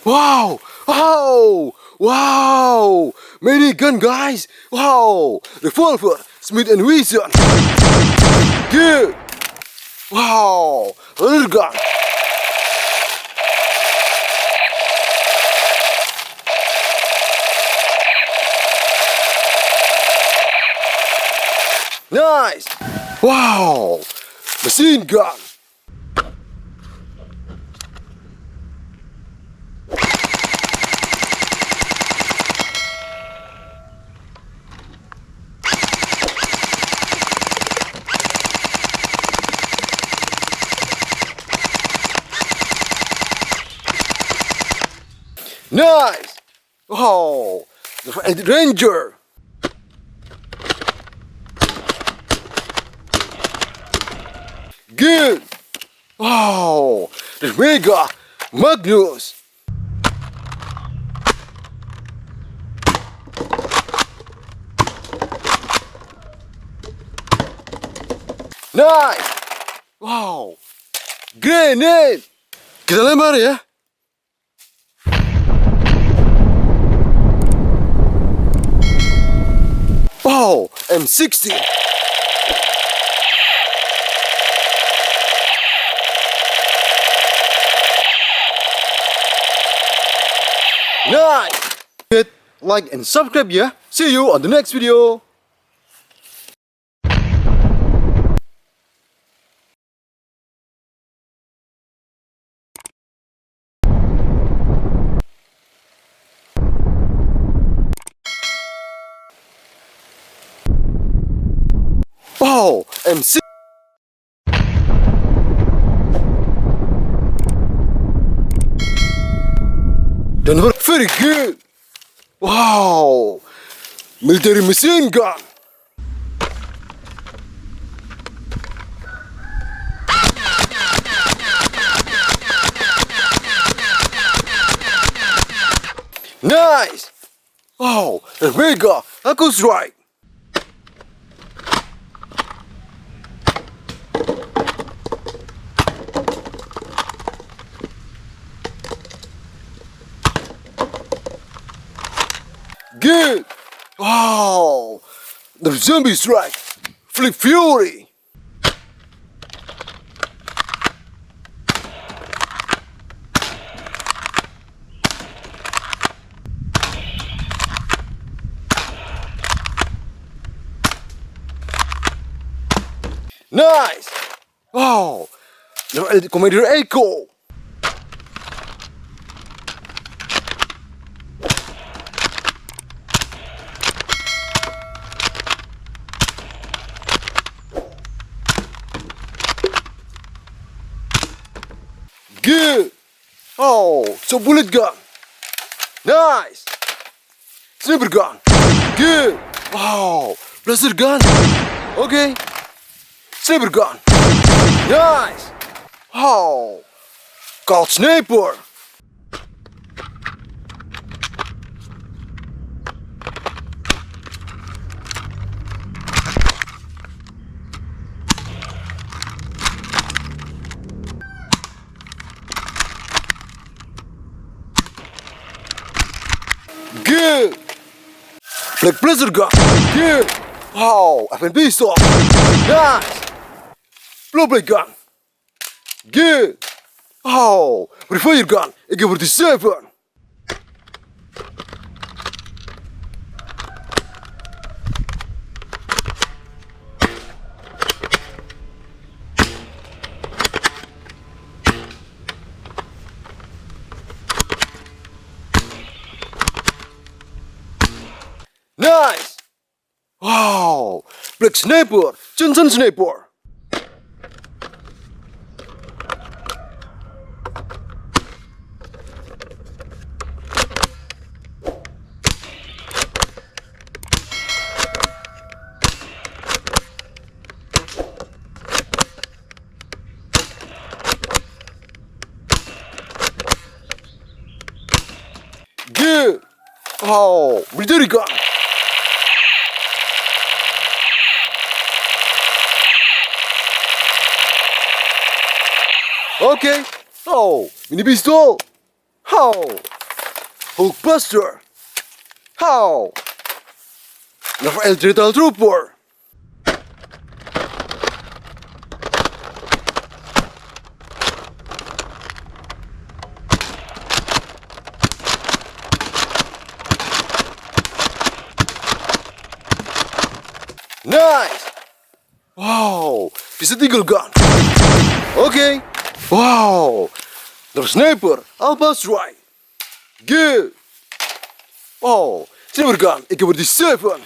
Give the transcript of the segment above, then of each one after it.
Wow! Wow! Wow! Minigun, guys! Wow! Revolver, Smith & Wesson. Good! Wow! Another gun. Nice! Wow! Machine gun. Nice! Wow! The Ranger. Good! Wow! The Mega Magnus. Nice! Wow! Grenade! Kita lempar ya. Wow! M16. Nice! Hit like and subscribe ya. See you on the next video. Wow! M6. Don't work very good. Wow! Military machine gun. Nice! Wow! The Mega AK47. Good! Wow! The zombie strike! Flip Fury! Nice! Wow! The Commander Echo! Good! Oh, so bullet gun. Nice! Sniper gun. Good! Wow! Blaster gun. Okay. Sniper gun. Nice! Wow! Cold sniper. Good! Black blaster gun. Good! Wow! FN pistol. Nice! Blue blade gun. Good! Wow! Refire gun. AK47. Nice! Wow! Black sniper, Johnson sniper. Good! Oh, military gun. Okay. Oh, mini pistol. Oh. Hulkbuster. How? Nerf Electrical Trooper. Nice! Wow, this is a eagle gun. Okay. Wow, the sniper, Alpha Strike. Good. Wow, sniper gun, AK47.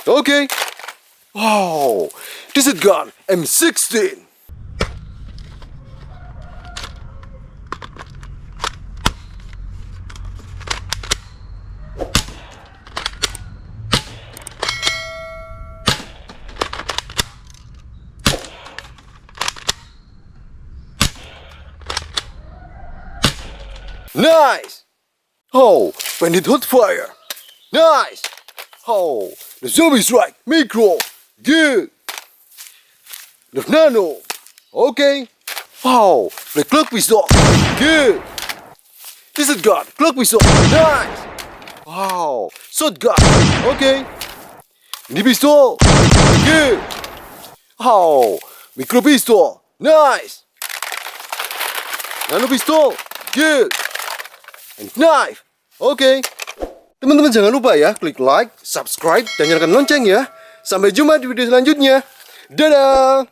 Okay. Wow, this is gun, M16. Nice! Oh, bandit hot fire. Nice! Oh, the zombie strike, micro. Good. The nano. Okay. Oh, the clock pistol. Good. This is gun, clock pistol. Nice! Wow, shotgun. Okay. Mini pistol. Good. Oh, micro pistol. Nice! Nano pistol. Good. And knife. Oke. Teman-teman jangan lupa ya klik like, subscribe, dan nyalakan lonceng ya. Sampai jumpa di video selanjutnya. Dadah.